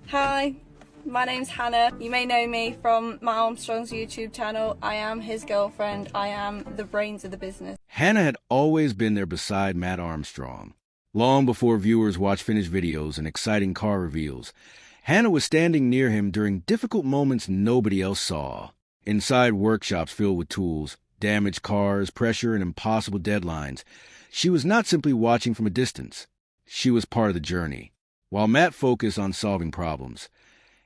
Hi, my name's Hannah. You may know me from my Armstrong's YouTube channel. I am his girlfriend. I am the brains of the business. Hannah had always been there beside Matt Armstrong. Long before viewers watched finished videos and exciting car reveals, Hannah was standing near him during difficult moments nobody else saw. Inside workshops filled with tools, damaged cars, pressure, and impossible deadlines, she was not simply watching from a distance. She was part of the journey. While Matt focused on solving problems,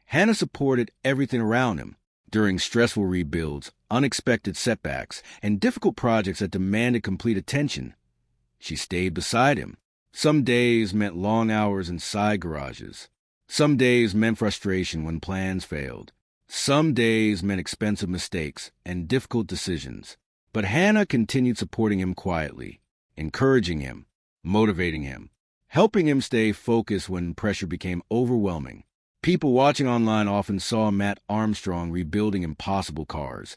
Hannah supported everything around him. During stressful rebuilds, unexpected setbacks, and difficult projects that demanded complete attention, she stayed beside him. Some days meant long hours in side garages. Some days meant frustration when plans failed. Some days meant expensive mistakes and difficult decisions. But Hannah continued supporting him quietly, encouraging him, motivating him, helping him stay focused when pressure became overwhelming. People watching online often saw Matt Armstrong rebuilding impossible cars.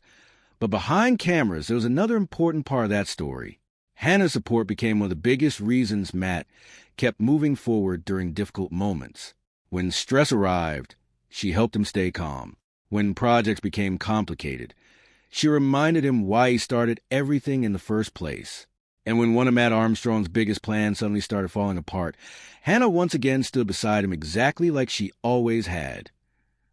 But behind cameras, there was another important part of that story. Hannah's support became one of the biggest reasons Matt kept moving forward during difficult moments. When stress arrived, she helped him stay calm. When projects became complicated, she reminded him why he started everything in the first place. And when one of Matt Armstrong's biggest plans suddenly started falling apart, Hannah once again stood beside him exactly like she always had.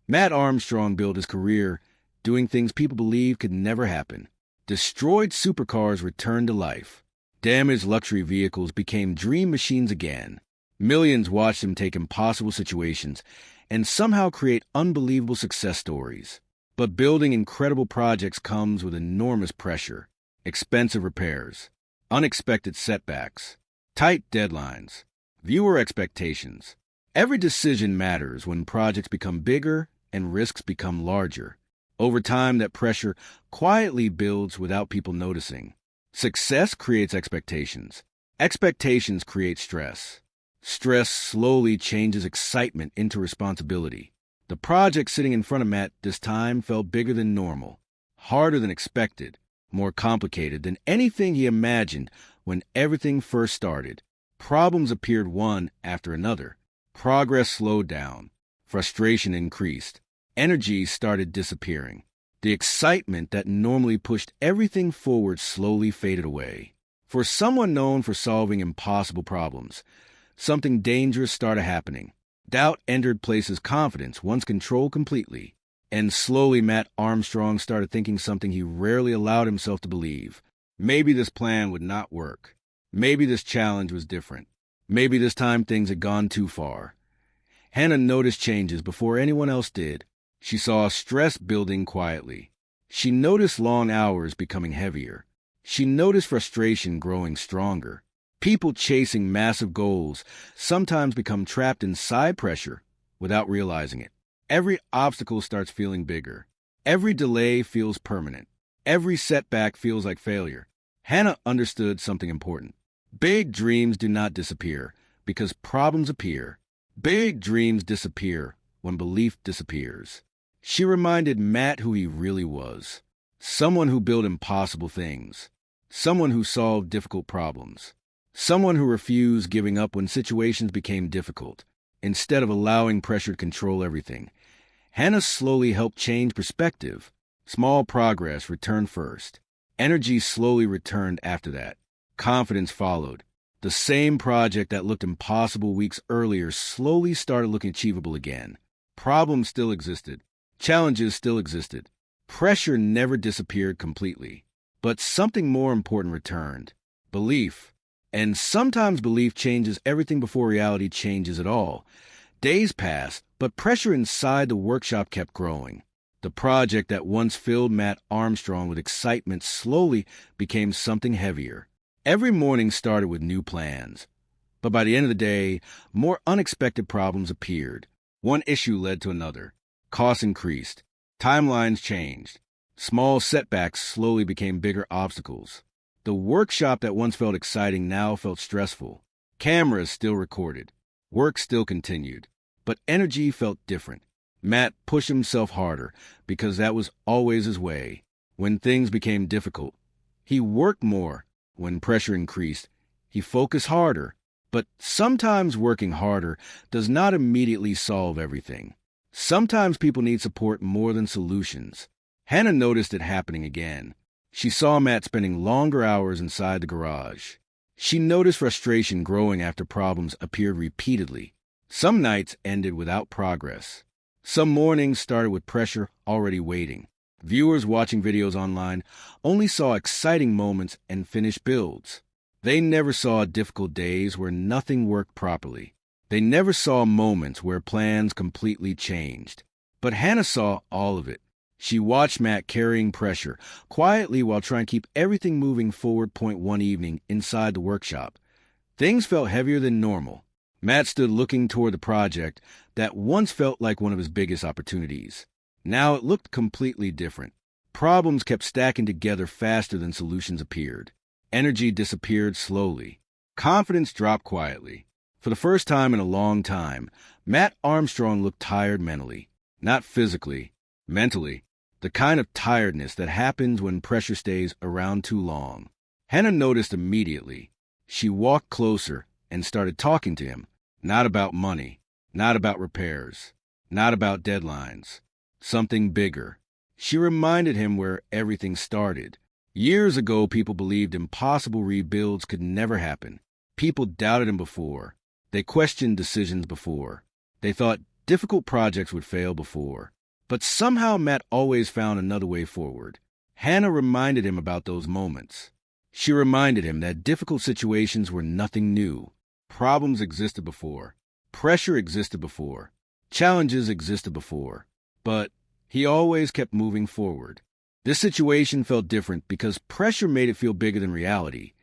Matt Armstrong built his career doing things people believed could never happen. Destroyed supercars returned to life. Damaged luxury vehicles became dream machines again. Millions watched him take impossible situations and somehow create unbelievable success stories. But building incredible projects comes with enormous pressure, expensive repairs, unexpected setbacks, tight deadlines, viewer expectations. Every decision matters when projects become bigger and risks become larger. Over time, that pressure quietly builds without people noticing. Success creates expectations. Expectations create stress. Stress slowly changes excitement into responsibility. The project sitting in front of Matt this time felt bigger than normal, harder than expected, more complicated than anything he imagined when everything first started. Problems appeared one after another. Progress slowed down. Frustration increased. Energy started disappearing. The excitement that normally pushed everything forward slowly faded away. For someone known for solving impossible problems, something dangerous started happening. Doubt entered place's confidence, once controlled completely. And slowly Matt Armstrong started thinking something he rarely allowed himself to believe. Maybe this plan would not work. Maybe this challenge was different. Maybe this time things had gone too far. Hannah noticed changes before anyone else did. She saw stress building quietly. She noticed long hours becoming heavier. She noticed frustration growing stronger. People chasing massive goals sometimes become trapped in side pressure without realizing it. Every obstacle starts feeling bigger. Every delay feels permanent. Every setback feels like failure. Hannah understood something important. Big dreams do not disappear because problems appear. Big dreams disappear when belief disappears. She reminded Matt who he really was. Someone who built impossible things. Someone who solved difficult problems. Someone who refused giving up when situations became difficult. Instead of allowing pressure to control everything, Hannah slowly helped change perspective. Small progress returned first. Energy slowly returned after that. Confidence followed. The same project that looked impossible weeks earlier slowly started looking achievable again. Problems still existed. Challenges still existed. Pressure never disappeared completely. But something more important returned. Belief. And sometimes belief changes everything before reality changes at all. Days passed, but pressure inside the workshop kept growing. The project that once filled Matt Armstrong with excitement slowly became something heavier. Every morning started with new plans. But by the end of the day, more unexpected problems appeared. One issue led to another. Costs increased. Timelines changed. Small setbacks slowly became bigger obstacles. The workshop that once felt exciting now felt stressful. Cameras still recorded. Work still continued. But energy felt different. Matt pushed himself harder because that was always his way. When things became difficult, he worked more. When pressure increased, he focused harder. But sometimes working harder does not immediately solve everything. Sometimes people need support more than solutions. Hannah noticed it happening again. She saw Matt spending longer hours inside the garage. She noticed frustration growing after problems appeared repeatedly. Some nights ended without progress. Some mornings started with pressure already waiting. Viewers watching videos online only saw exciting moments and finished builds. They never saw difficult days where nothing worked properly. They never saw moments where plans completely changed. But Hannah saw all of it. She watched Matt carrying pressure quietly while trying to keep everything moving forward. One evening inside the workshop, things felt heavier than normal. Matt stood looking toward the project that once felt like one of his biggest opportunities. Now it looked completely different. Problems kept stacking together faster than solutions appeared. Energy disappeared slowly. Confidence dropped quietly. For the first time in a long time, Matt Armstrong looked tired mentally. Not physically, mentally. The kind of tiredness that happens when pressure stays around too long. Hannah noticed immediately. She walked closer and started talking to him. Not about money, not about repairs, not about deadlines. Something bigger. She reminded him where everything started. Years ago, people believed impossible rebuilds could never happen. People doubted him before. They questioned decisions before. They thought difficult projects would fail before. But somehow Matt always found another way forward. Hannah reminded him about those moments. She reminded him that difficult situations were nothing new. Problems existed before. Pressure existed before. Challenges existed before. But he always kept moving forward. This situation felt different because pressure made it feel bigger than reality.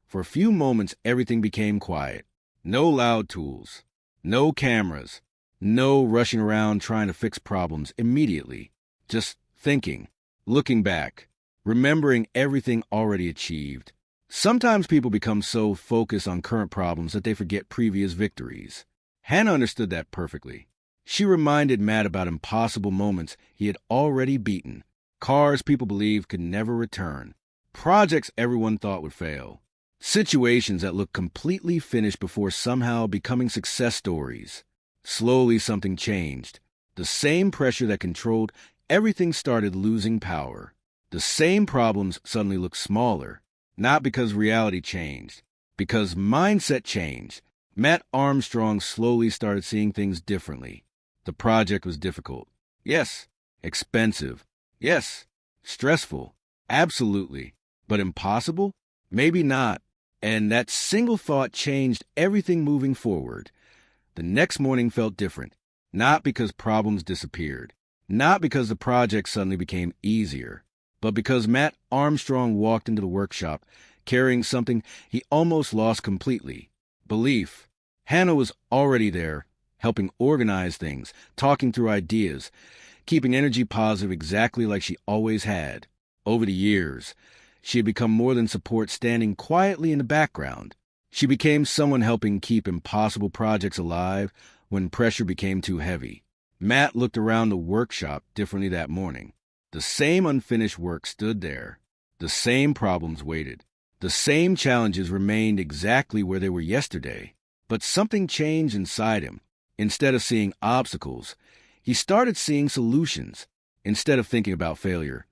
For a few moments, everything became quiet. No loud tools. No cameras. No rushing around trying to fix problems immediately. Just thinking, looking back, remembering everything already achieved. Sometimes people become so focused on current problems that they forget previous victories. Hannah understood that perfectly. She reminded Matt about impossible moments he had already beaten. Cars people believed could never return. Projects everyone thought would fail. Situations that looked completely finished before somehow becoming success stories. Slowly something changed. The same pressure that controlled everything started losing power. The same problems suddenly looked smaller. Not because reality changed, because mindset changed. Matt Armstrong slowly started seeing things differently. The project was difficult. Yes. Expensive. Yes. Stressful. Absolutely. But impossible? Maybe not. And that single thought changed everything moving forward. The next morning felt different, not because problems disappeared, not because the project suddenly became easier, but because Matt Armstrong walked into the workshop carrying something he almost lost completely: belief. Hannah was already there, helping organize things, talking through ideas, keeping energy positive exactly like she always had. Over the years, she had become more than support, standing quietly in the background. She became someone helping keep impossible projects alive when pressure became too heavy. Matt looked around the workshop differently that morning. The same unfinished work stood there. The same problems waited. The same challenges remained exactly where they were yesterday. But something changed inside him. Instead of seeing obstacles, he started seeing solutions. Instead of thinking about failure,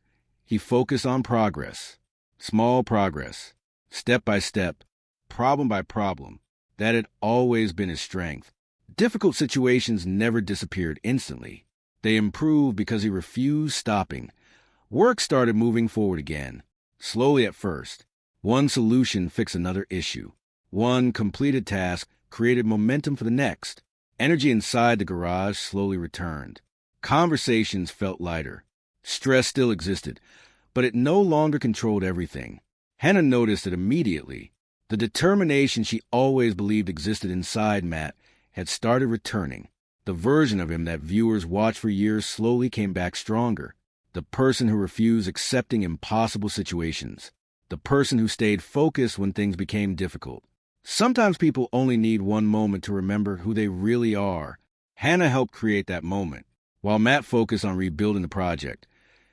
he focused on progress. Small progress. Step by step. Problem by problem. That had always been his strength. Difficult situations never disappeared instantly. They improved because he refused stopping. Work started moving forward again. Slowly at first. One solution fixed another issue. One completed task created momentum for the next. Energy inside the garage slowly returned. Conversations felt lighter. Stress still existed, but it no longer controlled everything. Hannah noticed it immediately. The determination she always believed existed inside Matt had started returning. The version of him that viewers watched for years slowly came back stronger. The person who refused accepting impossible situations. The person who stayed focused when things became difficult. Sometimes people only need one moment to remember who they really are. Hannah helped create that moment. While Matt focused on rebuilding the project,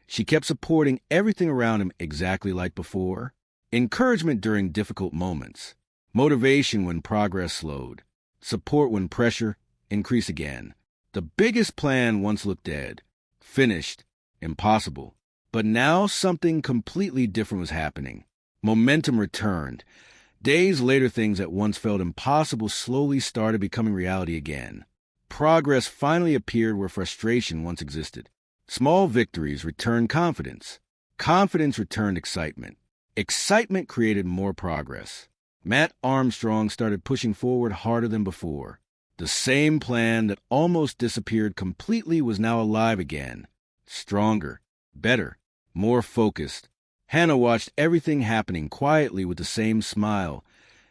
she kept supporting everything around him exactly like before. Encouragement during difficult moments. Motivation when progress slowed. Support when pressure increased again. The biggest plan once looked dead, finished, impossible. But now something completely different was happening. Momentum returned. Days later, things that once felt impossible slowly started becoming reality again. Progress finally appeared where frustration once existed. Small victories returned confidence. Confidence returned excitement. Excitement created more progress. Matt Armstrong started pushing forward harder than before. The same plan that almost disappeared completely was now alive again. Stronger, better, more focused. Hannah watched everything happening quietly with the same smile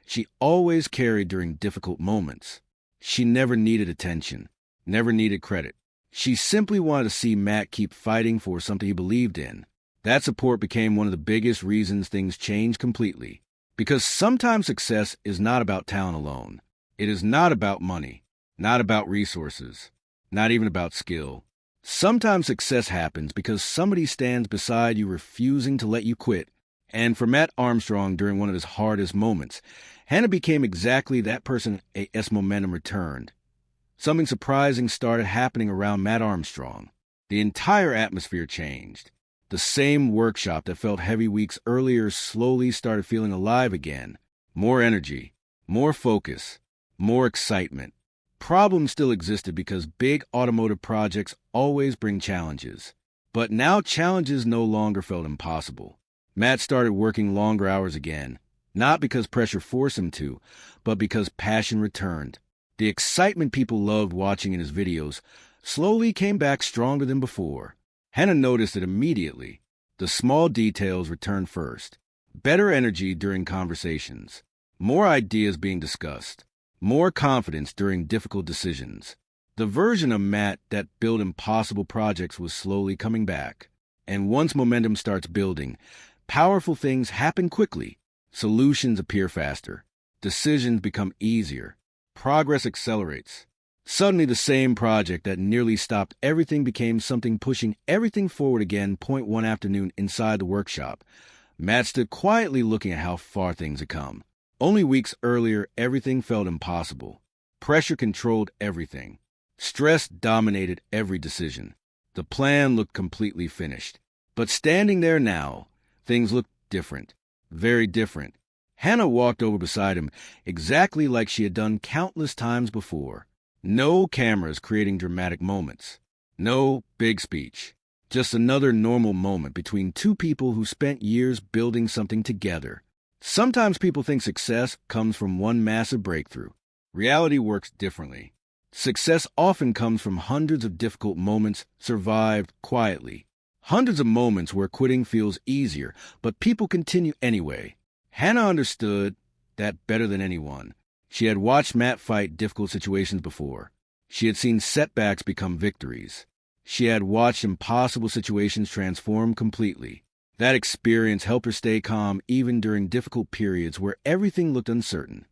she always carried during difficult moments. She never needed attention, never needed credit. She simply wanted to see Matt keep fighting for something he believed in. That support became one of the biggest reasons things changed completely. Because sometimes success is not about talent alone. It is not about money, not about resources, not even about skill. Sometimes success happens because somebody stands beside you refusing to let you quit. And for Matt Armstrong, during one of his hardest moments, Hannah became exactly that person as momentum returned. Something surprising started happening around Matt Armstrong. The entire atmosphere changed. The same workshop that felt heavy weeks earlier slowly started feeling alive again. More energy, more focus, more excitement. Problems still existed because big automotive projects always bring challenges. But now challenges no longer felt impossible. Matt started working longer hours again, not because pressure forced him to, but because passion returned. The excitement people loved watching in his videos slowly came back stronger than before. Hannah noticed it immediately. The small details returned first. Better energy during conversations. More ideas being discussed. More confidence during difficult decisions. The version of Matt that built impossible projects was slowly coming back. And once momentum starts building, powerful things happen quickly. Solutions appear faster. Decisions become easier. Progress accelerates. Suddenly, the same project that nearly stopped everything became something pushing everything forward again. One afternoon inside the workshop, Matt stood quietly looking at how far things had come. Only weeks earlier, everything felt impossible. Pressure controlled everything. Stress dominated every decision. The plan looked completely finished. But standing there now, things looked different. Very different. Hannah walked over beside him, exactly like she had done countless times before. No cameras creating dramatic moments. No big speech. Just another normal moment between two people who spent years building something together. Sometimes people think success comes from one massive breakthrough. Reality works differently. Success often comes from hundreds of difficult moments survived quietly. Hundreds of moments where quitting feels easier, but people continue anyway. Hannah understood that better than anyone. She had watched Matt fight difficult situations before. She had seen setbacks become victories. She had watched impossible situations transform completely. That experience helped her stay calm even during difficult periods where everything looked uncertain.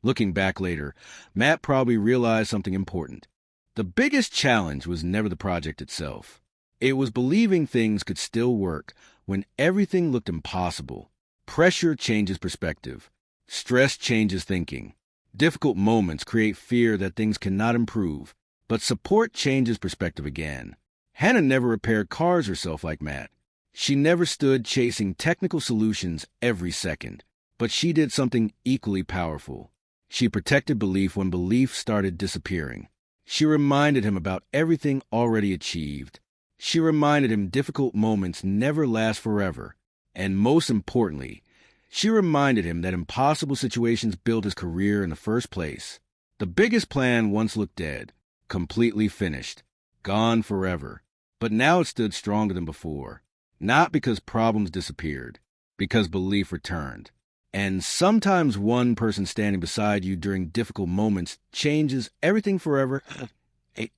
Looking back later, Matt probably realized something important. The biggest challenge was never the project itself. It was believing things could still work when everything looked impossible. Pressure changes perspective. Stress changes thinking. Difficult moments create fear that things cannot improve, but support changes perspective again. Hannah never repaired cars herself like Matt. She never stood chasing technical solutions every second, but she did something equally powerful. She protected belief when belief started disappearing. She reminded him about everything already achieved. She reminded him difficult moments never last forever. And most importantly, she reminded him that impossible situations built his career in the first place. The biggest plan once looked dead, completely finished, gone forever. But now it stood stronger than before. Not because problems disappeared, because belief returned. And sometimes one person standing beside you during difficult moments changes everything forever.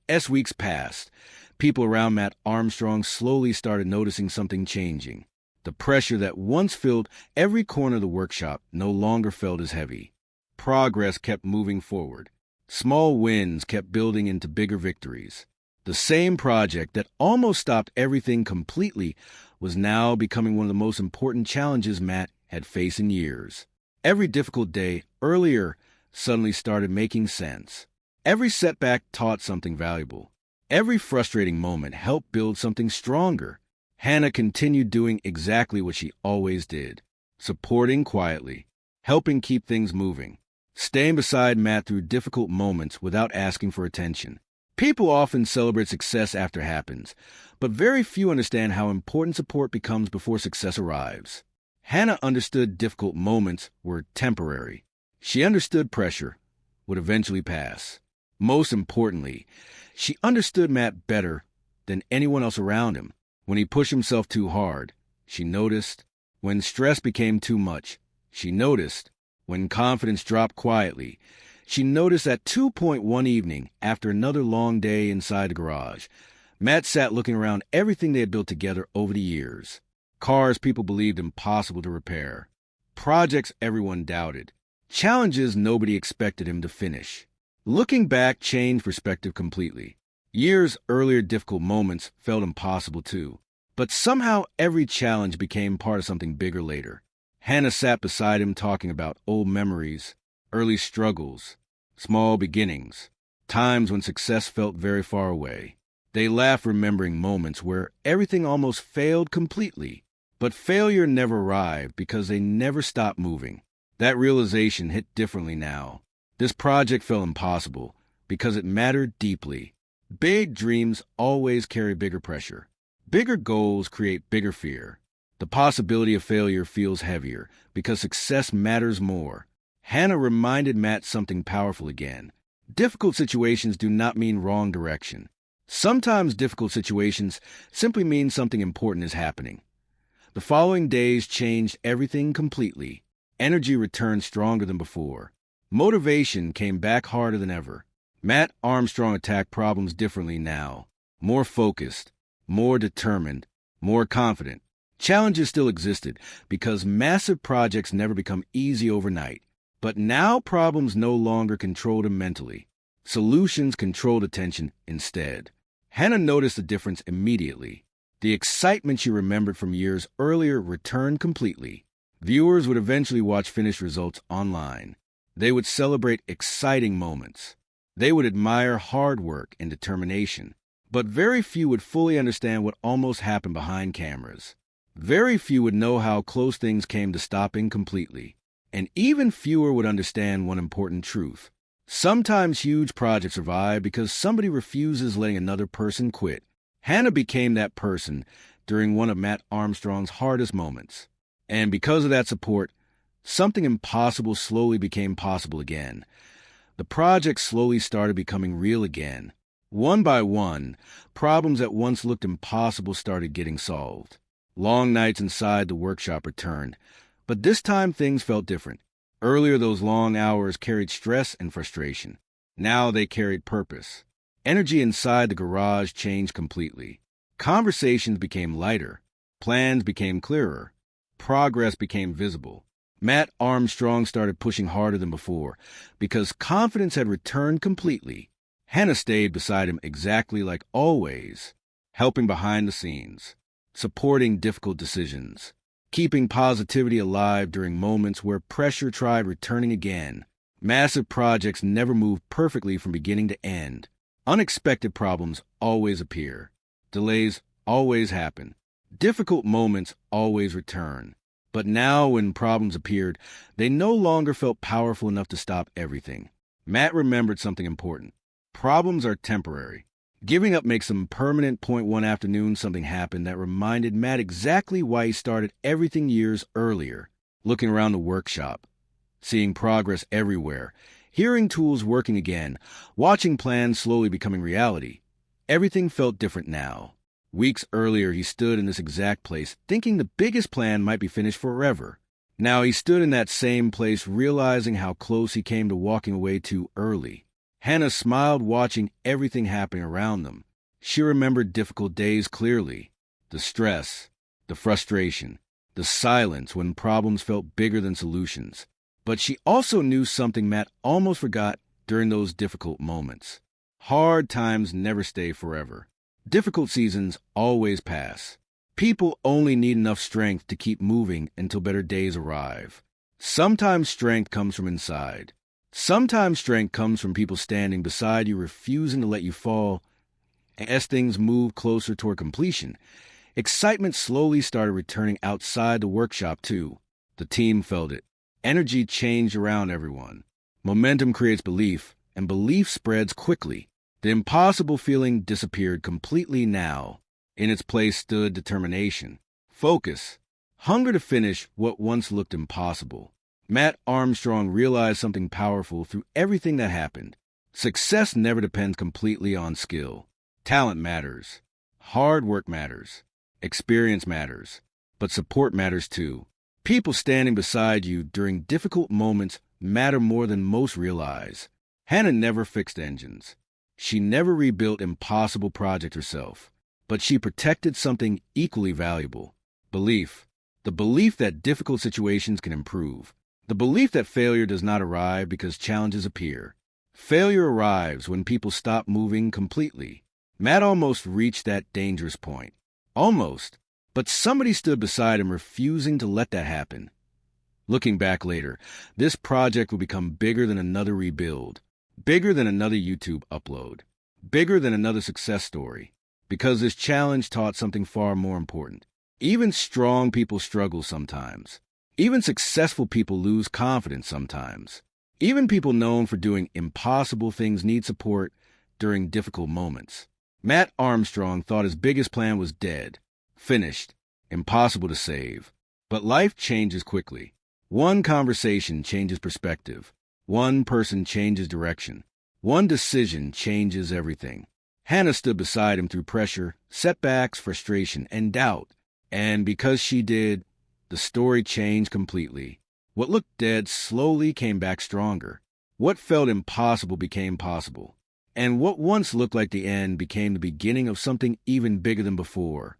As weeks passed, people around Matt Armstrong slowly started noticing something changing. The pressure that once filled every corner of the workshop no longer felt as heavy. Progress kept moving forward. Small wins kept building into bigger victories. The same project that almost stopped everything completely was now becoming one of the most important challenges Matt had faced in years. Every difficult day earlier suddenly started making sense. Every setback taught something valuable. Every frustrating moment helped build something stronger. Hannah continued doing exactly what she always did, supporting quietly, helping keep things moving, staying beside Matt through difficult moments without asking for attention. People often celebrate success after it happens, but very few understand how important support becomes before success arrives. Hannah understood difficult moments were temporary. She understood pressure would eventually pass. Most importantly, she understood Matt better than anyone else around him. When he pushed himself too hard, she noticed. When stress became too much, she noticed. When confidence dropped quietly, she noticed at 2:01 evening, after another long day inside the garage, Matt sat looking around everything they had built together over the years. Cars people believed impossible to repair. Projects everyone doubted. Challenges nobody expected him to finish. Looking back changed perspective completely. Years earlier difficult moments felt impossible too. But somehow every challenge became part of something bigger later. Hannah sat beside him talking about old memories, early struggles, small beginnings, times when success felt very far away. They laughed remembering moments where everything almost failed completely. But failure never arrived because they never stopped moving. That realization hit differently now. This project felt impossible because it mattered deeply. Big dreams always carry bigger pressure. Bigger goals create bigger fear. The possibility of failure feels heavier because success matters more. Hannah reminded Matt something powerful again. Difficult situations do not mean wrong direction. Sometimes difficult situations simply mean something important is happening. The following days changed everything completely. Energy returned stronger than before. Motivation came back harder than ever. Matt Armstrong attacked problems differently now. More focused, more determined, more confident. Challenges still existed because massive projects never become easy overnight. But now problems no longer controlled him mentally. Solutions controlled attention instead. Hannah noticed the difference immediately. The excitement she remembered from years earlier returned completely. Viewers would eventually watch finished results online. They would celebrate exciting moments. They would admire hard work and determination. But very few would fully understand what almost happened behind cameras. Very few would know how close things came to stopping completely. And even fewer would understand one important truth. Sometimes huge projects survive because somebody refuses letting another person quit. Hannah became that person during one of Matt Armstrong's hardest moments. And because of that support, something impossible slowly became possible again. The project slowly started becoming real again. One by one, problems that once looked impossible started getting solved. Long nights inside the workshop returned, but this time things felt different. Earlier, those long hours carried stress and frustration. Now they carried purpose. Energy inside the garage changed completely. Conversations became lighter. Plans became clearer. Progress became visible. Matt Armstrong started pushing harder than before because confidence had returned completely. Hannah stayed beside him exactly like always, helping behind the scenes, supporting difficult decisions, keeping positivity alive during moments where pressure tried returning again. Massive projects never move perfectly from beginning to end. Unexpected problems always appear. Delays always happen. Difficult moments always return. But now when problems appeared, they no longer felt powerful enough to stop everything. Matt remembered something important. Problems are temporary. Giving up makes them permanent. One afternoon, something happened that reminded Matt exactly why he started everything years earlier. Looking around the workshop, seeing progress everywhere, hearing tools working again, watching plans slowly becoming reality. Everything felt different now. Weeks earlier, he stood in this exact place, thinking the biggest plan might be finished forever. Now he stood in that same place, realizing how close he came to walking away too early. Hannah smiled, watching everything happening around them. She remembered difficult days clearly. The stress, the frustration, the silence when problems felt bigger than solutions. But she also knew something Matt almost forgot during those difficult moments. Hard times never stay forever. Difficult seasons always pass. People only need enough strength to keep moving until better days arrive. Sometimes strength comes from inside. Sometimes strength comes from people standing beside you, refusing to let you fall. As things moved closer toward completion, excitement slowly started returning outside the workshop, too. The team felt it. Energy changed around everyone. Momentum creates belief, and belief spreads quickly. The impossible feeling disappeared completely now. In its place stood determination, focus, hunger to finish what once looked impossible. Matt Armstrong realized something powerful through everything that happened. Success never depends completely on skill. Talent matters. Hard work matters. Experience matters. But support matters too. People standing beside you during difficult moments matter more than most realize. Hannah never fixed engines. She never rebuilt impossible projects herself. But she protected something equally valuable. Belief. The belief that difficult situations can improve. The belief that failure does not arrive because challenges appear. Failure arrives when people stop moving completely. Matt almost reached that dangerous point. Almost. But somebody stood beside him, refusing to let that happen. Looking back later, this project will become bigger than another rebuild. Bigger than another YouTube upload. Bigger than another success story. Because this challenge taught something far more important. Even strong people struggle sometimes. Even successful people lose confidence sometimes. Even people known for doing impossible things need support during difficult moments. Matt Armstrong thought his biggest plan was dead, finished, impossible to save. But life changes quickly. One conversation changes perspective. One person changes direction. One decision changes everything. Hannah stood beside him through pressure, setbacks, frustration, and doubt. And because she did, the story changed completely. What looked dead slowly came back stronger. What felt impossible became possible. And what once looked like the end became the beginning of something even bigger than before.